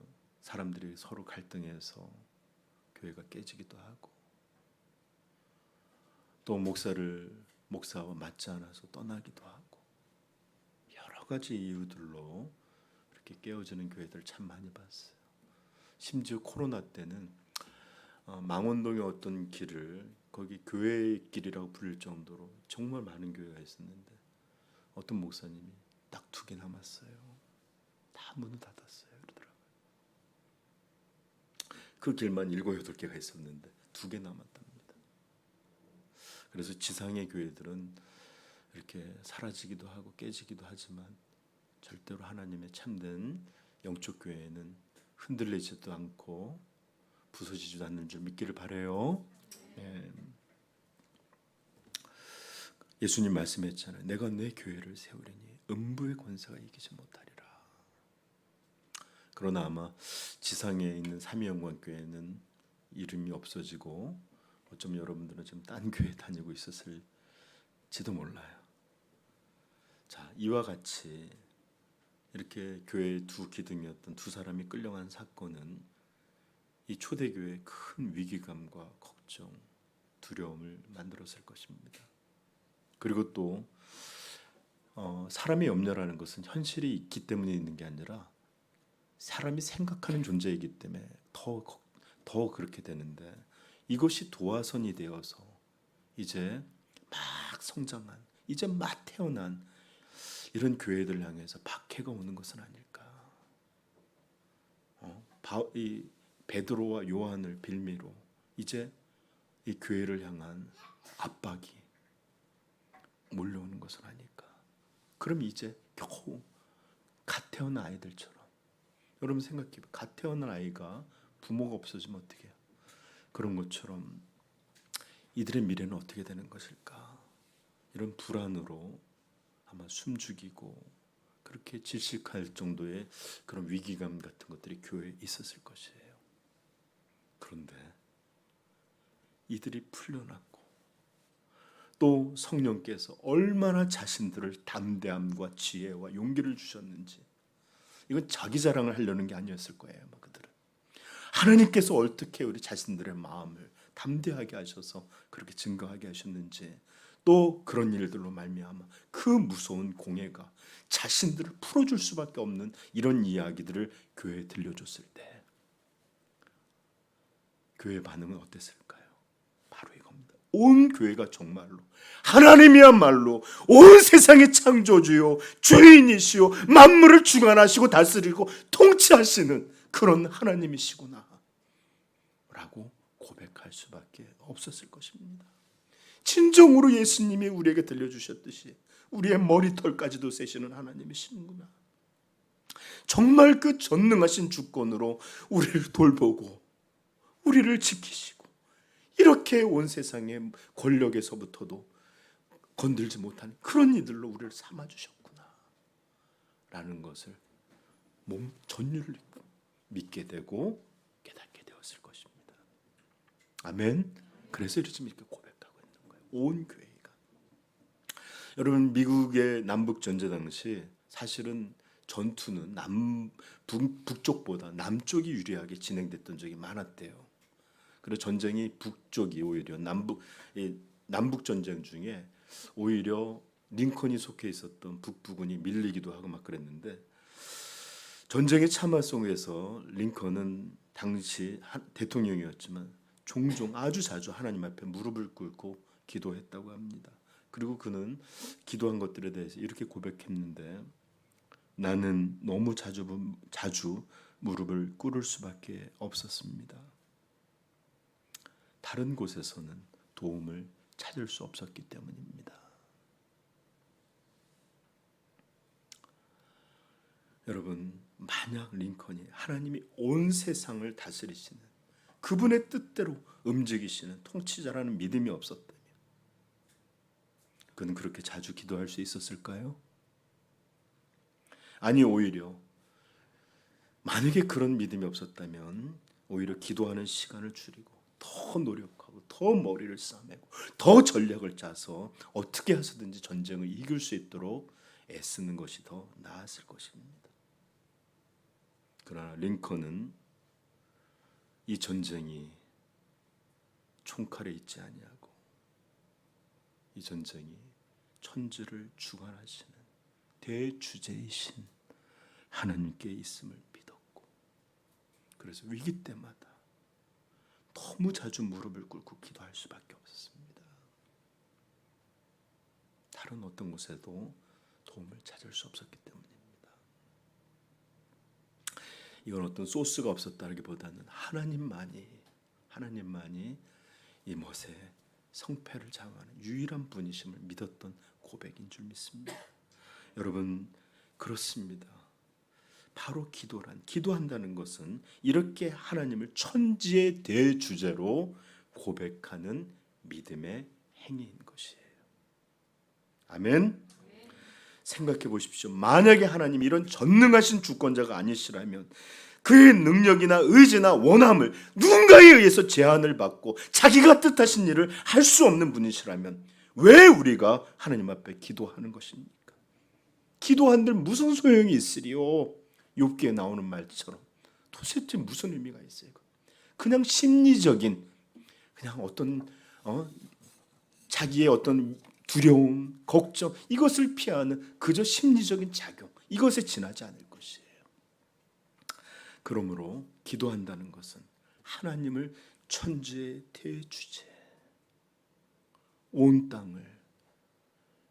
사람들이 서로 갈등해서 교회가 깨지기도 하고, 또 목사와 맞지 않아서 떠나기도 하고, 여러 가지 이유들로 이렇게 깨어지는 교회들 참 많이 봤어요. 심지어 코로나 때는 망원동의 어떤 길을 거기 교회의 길이라고 부를 정도로 정말 많은 교회가 있었는데 어떤 목사님이 딱 2개 남았어요. 다 문을 닫았어요. 그러더라고요. 그 길만 7, 8개가 있었는데 2개 남았답니다. 그래서 지상의 교회들은 이렇게 사라지기도 하고 깨지기도 하지만 절대로 하나님의 참된 영적 교회는 흔들리지도 않고 부서지지도 않는 줄 믿기를 바라요. 예수님 말씀했잖아요. 내가 내 교회를 세우리니 음부의 권세가 이기지 못하리라. 그러나 아마 지상에 있는 삼위영광교회는 이름이 없어지고 어쩌면 여러분들은 지금 딴 교회 다니고 있었을지도 몰라요. 자, 이와 같이 이렇게 교회의 2기둥이었던 2사람이 끌려간 사건은 이 초대교회의 큰 위기감과 걱정, 두려움을 만들었을 것입니다. 그리고 또 사람의 염려라는 것은 현실이 있기 때문에 있는 게 아니라 사람이 생각하는 존재이기 때문에 더 그렇게 되는데 이것이 도화선이 되어서 이제 막 성장한, 이제 막 태어난 이런 교회들 향해서 박해가 오는 것은 아닐까. 이 베드로와 요한을 빌미로 이제 이 교회를 향한 압박이 몰려오는 것은 아닐까. 그럼 이제 겨우 갓 태어난 아이들처럼, 여러분 생각해요. 갓 태어난 아이가 부모가 없어지면 어떻게 해요? 그런 것처럼 이들의 미래는 어떻게 되는 것일까? 이런 불안으로 아마 숨죽이고 그렇게 질식할 정도의 그런 위기감 같은 것들이 교회에 있었을 것이에요. 그런데 이들이 풀려났고 또 성령께서 얼마나 자신들을 담대함과 지혜와 용기를 주셨는지, 이건 자기 자랑을 하려는 게 아니었을 거예요. 그들은 하나님께서 어떻게 우리 자신들의 마음을 담대하게 하셔서 그렇게 증거하게 하셨는지, 또 그런 일들로 말미암아 그 무서운 공예가 자신들을 풀어줄 수밖에 없는 이런 이야기들을 교회에 들려줬을 때 교회의 반응은 어땠을까요? 바로 이겁니다. 온 교회가 정말로 하나님이야말로 온 세상의 창조주요 주인이시요 만물을 주관하시고 다스리고 통치하시는 그런 하나님이시구나 라고 고백할 수밖에 없었을 것입니다. 진정으로 예수님이 우리에게 들려주셨듯이 우리의 머리털까지도 세시는 하나님이시는구나. 정말 그 전능하신 주권으로 우리를 돌보고 우리를 지키시고 이렇게 온 세상의 권력에서부터도 건들지 못하는 그런 이들로 우리를 삼아주셨구나 라는 것을 몸 전율을 믿게 되고 깨닫게 되었을 것입니다. 아멘. 그래서 지금 이렇게 고백하고 있는 거예요. 온 교회가. 여러분, 미국의 남북전쟁 당시 사실은 전투는 북쪽보다 남쪽이 유리하게 진행됐던 적이 많았대요. 그래서 전쟁이 북쪽이 오히려 남북 전쟁 중에 오히려 링컨이 속해 있었던 북부군이 밀리기도 하고 막 그랬는데, 전쟁의 참화성 위에서 링컨은 당시 대통령이었지만 종종 아주 자주 하나님 앞에 무릎을 꿇고 기도했다고 합니다. 그리고 그는 기도한 것들에 대해서 이렇게 고백했는데, 나는 너무 자주 무릎을 꿇을 수밖에 없었습니다. 다른 곳에서는 도움을 찾을 수 없었기 때문입니다. 여러분, 만약 링컨이 하나님이 온 세상을 다스리시는 그분의 뜻대로 움직이시는 통치자라는 믿음이 없었다면 그는 그렇게 자주 기도할 수 있었을까요? 아니, 오히려 만약에 그런 믿음이 없었다면 오히려 기도하는 시간을 줄이고 더 노력하고 더 머리를 싸매고 더 전략을 짜서 어떻게 해서든지 전쟁을 이길 수 있도록 애쓰는 것이 더 나았을 것입니다. 그러나 링컨은 이 전쟁이 총칼에 있지 아니하고 이 전쟁이 천지를 주관하시는 대주제이신 하나님께 있음을 믿었고, 그래서 위기 때마다 더 너무 자주 무릎을 꿇고 기도할 수밖에 없었습니다. 다른 어떤 곳에도 도움을 찾을 수 없었기 때문입니다. 이건 어떤 소스가 없었다기보다는 하나님만이 이 모세의 성패를 장하는 유일한 분이심을 믿었던 고백인 줄 믿습니다. 여러분, 그렇습니다. 바로 기도한다는 것은 이렇게 하나님을 천지의 대주제로 고백하는 믿음의 행위인 것이에요. 아멘. 생각해 보십시오. 만약에 하나님이 이런 전능하신 주권자가 아니시라면 그의 능력이나 의지나 원함을 누군가에 의해서 제한을 받고 자기가 뜻하신 일을 할 수 없는 분이시라면 왜 우리가 하나님 앞에 기도하는 것입니까? 기도한들 무슨 소용이 있으리요? 욥기에 나오는 말처럼 도대체 무슨 의미가 있어요? 그냥 심리적인 그냥 어떤 자기의 어떤 두려움, 걱정 이것을 피하는 그저 심리적인 작용 이것에 지나지 않을 것이에요. 그러므로 기도한다는 것은 하나님을 천지의 대주제 온 땅을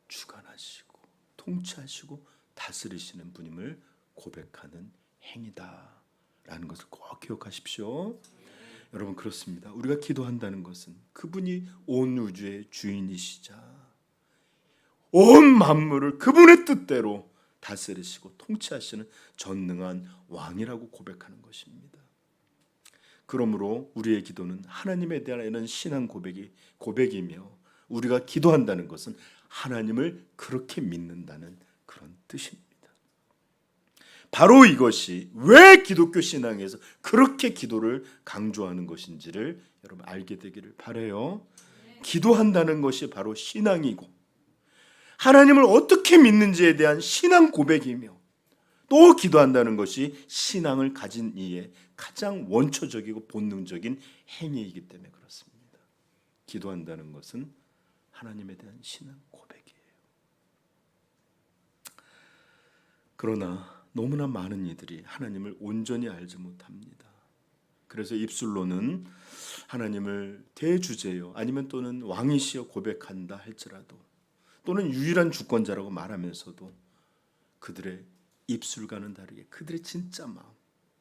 주관하시고 통치하시고 다스리시는 분임을 고백하는 행위다라는 것을 꼭 기억하십시오. 여러분, 그렇습니다. 우리가 기도한다는 것은 그분이 온 우주의 주인이시자 온 만물을 그분의 뜻대로 다스리시고 통치하시는 전능한 왕이라고 고백하는 것입니다. 그러므로 우리의 기도는 하나님에 대한 이런 신앙 고백이며 우리가 기도한다는 것은 하나님을 그렇게 믿는다는 그런 뜻입니다. 바로 이것이 왜 기독교 신앙에서 그렇게 기도를 강조하는 것인지를 여러분 알게 되기를 바라요. 기도한다는 것이 바로 신앙이고 하나님을 어떻게 믿는지에 대한 신앙 고백이며 또 기도한다는 것이 신앙을 가진 이의 가장 원초적이고 본능적인 행위이기 때문에 그렇습니다. 기도한다는 것은 하나님에 대한 신앙 고백이에요. 그러나 너무나 많은 이들이 하나님을 온전히 알지 못합니다. 그래서 입술로는 하나님을 대주제요 아니면 또는 왕이시여 고백한다 할지라도 또는 유일한 주권자라고 말하면서도 그들의 입술과는 다르게 그들의 진짜 마음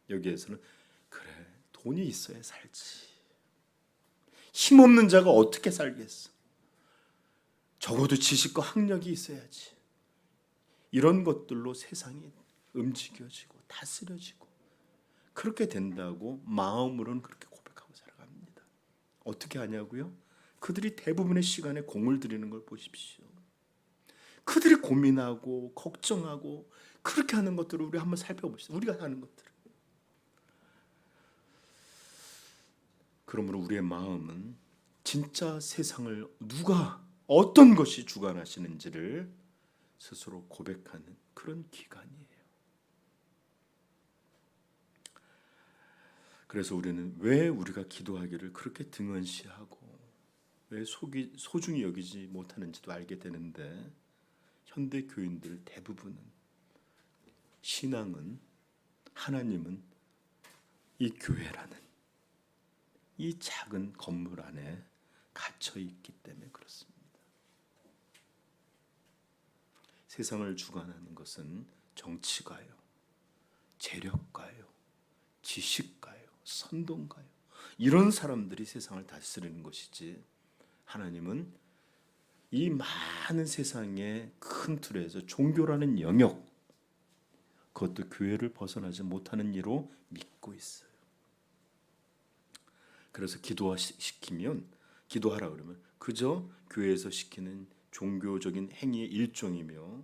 여기에서는 그래 돈이 있어야 살지 힘없는 자가 어떻게 살겠어 적어도 지식과 학력이 있어야지 이런 것들로 세상이 움직여지고 다스려지고 그렇게 된다고 마음으로는 그렇게 고백하고 살아갑니다. 어떻게 하냐고요? 그들이 대부분의 시간에 공을 들이는 걸 보십시오. 그들이 고민하고 걱정하고 그렇게 하는 것들을 우리 한번 살펴봅시다. 우리가 하는 것들을. 그러므로 우리의 마음은 진짜 세상을 누가 어떤 것이 주관하시는지를 스스로 고백하는 그런 기간이에요. 그래서 우리는 왜 우리가 기도하기를 그렇게 등한시하고 왜 소중히 여기지 못하는지도 알게 되는데 현대 교인들 대부분은 신앙은 하나님은 이 교회라는 이 작은 건물 안에 갇혀 있기 때문에 그렇습니다. 세상을 주관하는 것은 정치가요, 재력가요, 지식가요, 선동가요 이런 사람들이 세상을 다스리는 것이지 하나님은 이 많은 세상의 큰 틀에서 종교라는 영역 그것도 교회를 벗어나지 못하는 이로 믿고 있어요. 그래서 기도하라 그러면 그저 교회에서 시키는 종교적인 행위의 일종이며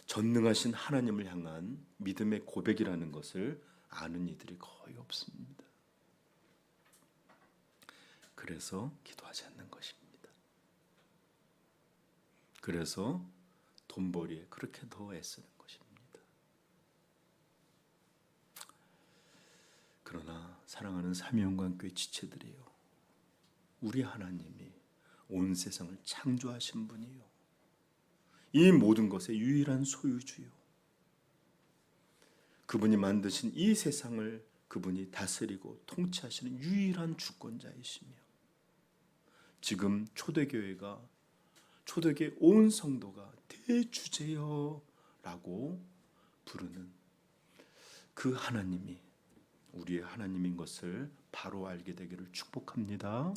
전능하신 하나님을 향한 믿음의 고백이라는 것을 아는 이들이 거의 없습니다. 그래서 기도하지 않는 것입니다. 그래서 돈벌이에 그렇게 더 애쓰는 것입니다. 그러나 사랑하는 삼위영광교회 지체들이요, 우리 하나님이 온 세상을 창조하신 분이요, 이 모든 것의 유일한 소유주요, 그분이 만드신 이 세상을 그분이 다스리고 통치하시는 유일한 주권자이시며 지금 초대교회 온 성도가 대주제여라고 부르는 그 하나님이 우리의 하나님인 것을 바로 알게 되기를 축복합니다.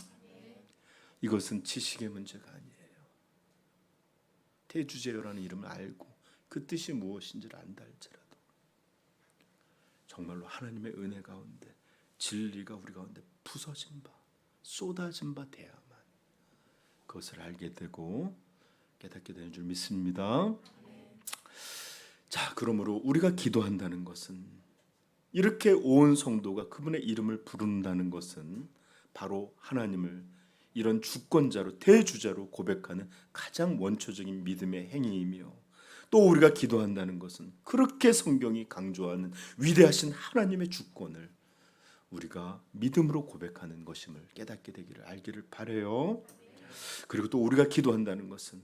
이것은 지식의 문제가 아니에요. 대주제여라는 이름을 알고 그 뜻이 무엇인지를 안다 할지라도 정말로 하나님의 은혜 가운데 진리가 우리 가운데 부서진 바, 쏟아진 바 돼야만 그것을 알게 되고 깨닫게 되는 줄 믿습니다. 자, 그러므로 우리가 기도한다는 것은, 이렇게 온 성도가 그분의 이름을 부른다는 것은 바로 하나님을 이런 주권자로, 대주자로 고백하는 가장 원초적인 믿음의 행위이며, 또 우리가 기도한다는 것은 그렇게 성경이 강조하는 위대하신 하나님의 주권을 우리가 믿음으로 고백하는 것임을 깨닫게 되기를 알기를 바라요. 그리고 또 우리가 기도한다는 것은,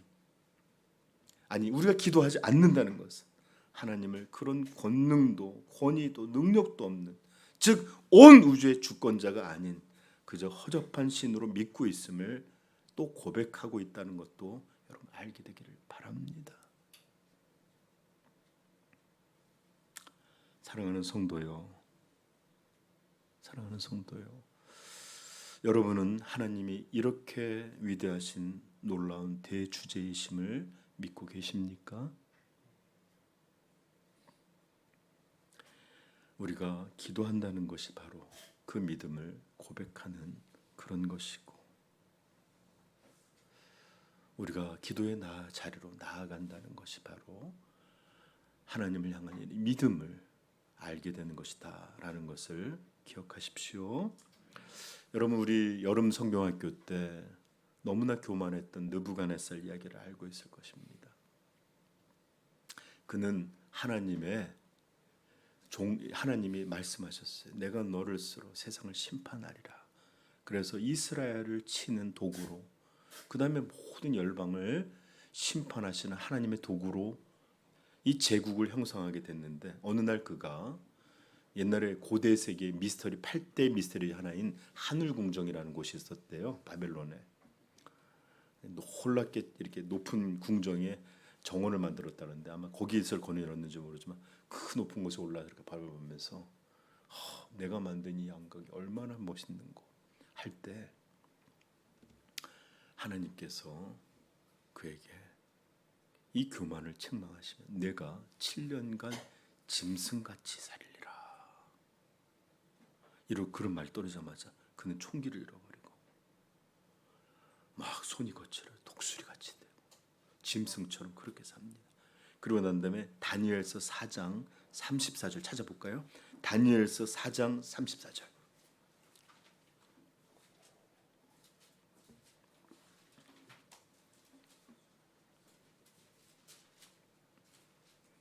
아니 우리가 기도하지 않는다는 것은 하나님을 그런 권능도 권위도 능력도 없는, 즉 온 우주의 주권자가 아닌 그저 허접한 신으로 믿고 있음을 또 고백하고 있다는 것도 여러분 알게 되기를 바랍니다. 사랑하는 성도요, 사랑하는 성도요, 여러분은 하나님이 이렇게 위대하신 놀라운 대주제이심을 믿고 계십니까? 우리가 기도한다는 것이 바로 그 믿음을 고백하는 그런 것이고, 우리가 기도의 자리로 나아간다는 것이 바로 하나님을 향한 이 믿음을 알게 되는 것이다 라는 것을 기억하십시오. 여러분, 우리 여름 성경학교 때 너무나 교만했던 느부갓네살 이야기를 알고 있을 것입니다. 그는 하나님이 말씀하셨어요. 내가 너를 쓰러 세상을 심판하리라. 그래서 이스라엘을 치는 도구로, 그 다음에 모든 열방을 심판하시는 하나님의 도구로 이 제국을 형성하게 됐는데, 어느 날 그가 옛날에 고대 세계의 미스터리 8대 미스터리 하나인 하늘궁정이라는 곳이 있었대요. 바벨론에. 놀랍게 이렇게 높은 궁정에 정원을 만들었다는데, 아마 거기 있을 권위였는지 모르지만 그 높은 곳에 올라서 이렇게 바라보면서 내가 만든 이 양각이 얼마나 멋있는고 할 때 하나님께서 그에게 이 교만을 책망하시면 내가 7년간 짐승같이 살리리라. 이러고 그런 말 떨어지자마자 그는 총기를 잃어버리고 막 손이 거칠어 독수리같이 되고 짐승처럼 그렇게 삽니다. 그리고 난 다음에 다니엘서 4장 34절 찾아볼까요? 다니엘서 4장 34절.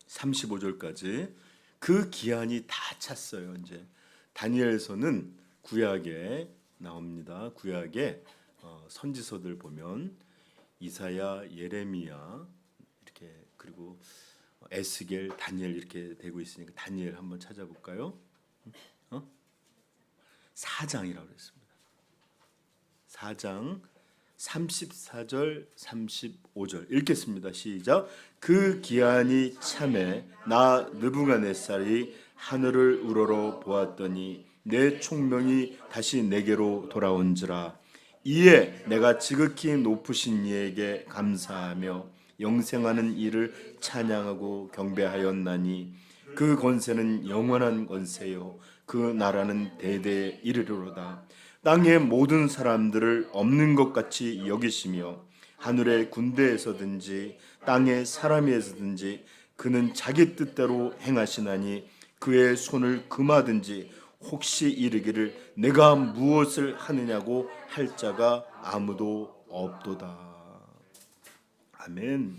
(35절까지) 그 기한이 다 찼어요. 이제 다니엘서는 구약에 나옵니다. 구약에 선지서들 보면 이사야, 예레미야 이렇게, 그리고 에스겔, 다니엘 이렇게 되고 있으니까 다니엘 한번 찾아볼까요? 4장이라고 그랬습니다. 4장 34절 35절 읽겠습니다. 시작. 그 기한이 참에 나 느부갓네살이 하늘을 우러러 보았더니 내 총명이 다시 내게로 돌아온지라. 이에 내가 지극히 높으신 이에게 감사하며 영생하는 이를 찬양하고 경배하였나니 그 권세는 영원한 권세요 그 나라는 대대에 이르리로다. 땅의 모든 사람들을 없는 것 같이 여기시며 하늘의 군대에서든지 땅의 사람에서든지 그는 자기 뜻대로 행하시나니 그의 손을 금하든지 혹시 이르기를 내가 무엇을 하느냐고 할 자가 아무도 없도다. 아멘.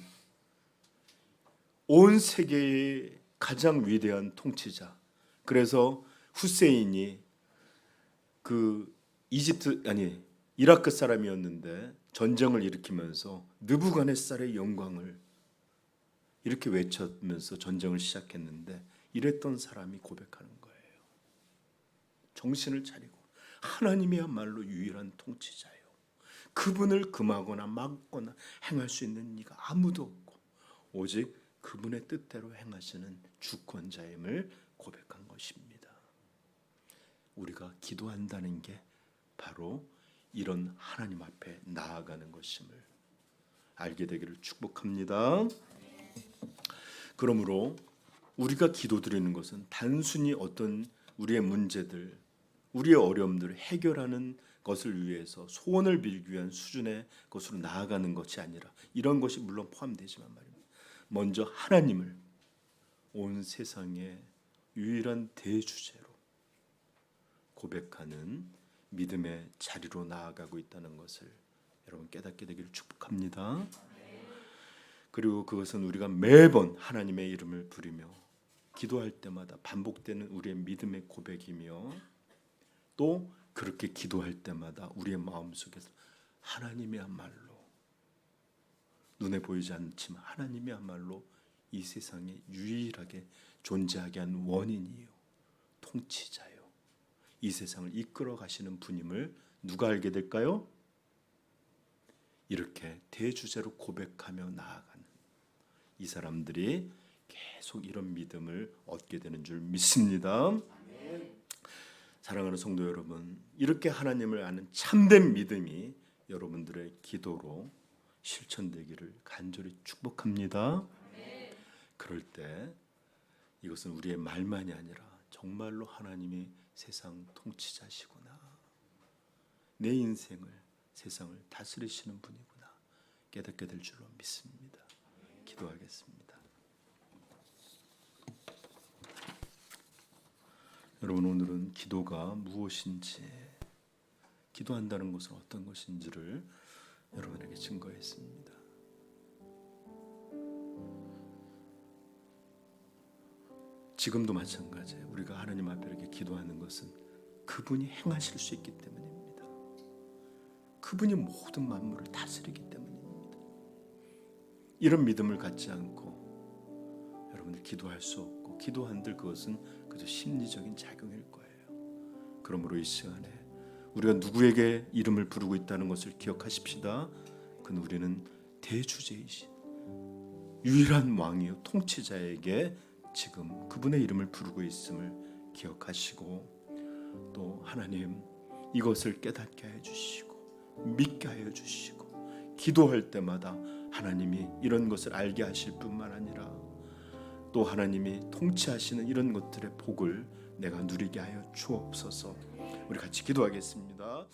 온 세계의 가장 위대한 통치자. 그래서 후세인이 이라크 사람이었는데 전쟁을 일으키면서 느부갓네살의 영광을 이렇게 외쳤면서 전쟁을 시작했는데, 이랬던 사람이 고백하는 거예요. 정신을 차리고 하나님이야말로 유일한 통치자요. 그분을 금하거나 막거나 행할 수 있는 이가 아무도 없고 오직 그분의 뜻대로 행하시는 주권자임을 고백한 것입니다. 우리가 기도한다는 게 바로 이런 하나님 앞에 나아가는 것임을 알게 되기를 축복합니다. 그러므로 우리가 기도드리는 것은 단순히 어떤 우리의 문제들, 우리의 어려움들을 해결하는 것을 위해서 소원을 빌기 위한 수준의 것으로 나아가는 것이 아니라 이런 것이 물론 포함되지만 말입니다. 먼저 하나님을 온 세상의 유일한 대주제로 고백하는 믿음의 자리로 나아가고 있다는 것을 여러분 깨닫게 되기를 축복합니다. 그리고 그것은 우리가 매번 하나님의 이름을 부르며 기도할 때마다 반복되는 우리의 믿음의 고백이며 또 그렇게 기도할 때마다 우리의 마음속에서 하나님이야말로 눈에 보이지 않지만 하나님이야말로 이 세상에 유일하게 존재하게 한 원인이요 통치자요 이 세상을 이끌어 가시는 분임을 누가 알게 될까요? 이렇게 대주제로 고백하며 나아가는 이 사람들이 계속 이런 믿음을 얻게 되는 줄 믿습니다. 사랑하는 성도 여러분, 이렇게 하나님을 아는 참된 믿음이 여러분들의 기도로 실천되기를 간절히 축복합니다. 그럴 때 이것은 우리의 말만이 아니라 정말로 하나님이 세상 통치자시구나, 내 인생을 세상을 다스리시는 분이구나 깨닫게 될 줄로 믿습니다. 기도하겠습니다. 여러분, 오늘은 기도가 무엇인지, 기도한다는 것은 어떤 것인지를 여러분에게 증거했습니다. 지금도 마찬가지예요. 우리가 하나님 앞에 이렇게 기도하는 것은 그분이 행하실 수 있기 때문입니다. 그분이 모든 만물을 다스리기 때문입니다. 이런 믿음을 갖지 않고 여러분들 기도할 수 없고 기도한들 그것은 그저 심리적인 작용일 거예요. 그러므로 이 시간에 우리가 누구에게 이름을 부르고 있다는 것을 기억하십시다. 그는 우리는 대주제이신 유일한 왕이요 통치자에게 지금 그분의 이름을 부르고 있음을 기억하시고 또 하나님 이것을 깨닫게 해주시고 믿게 하여 주시고 기도할 때마다 하나님이 이런 것을 알게 하실 뿐만 아니라 또 하나님이 통치하시는 이런 것들의 복을 내가 누리게 하여 주옵소서. 우리 같이 기도하겠습니다.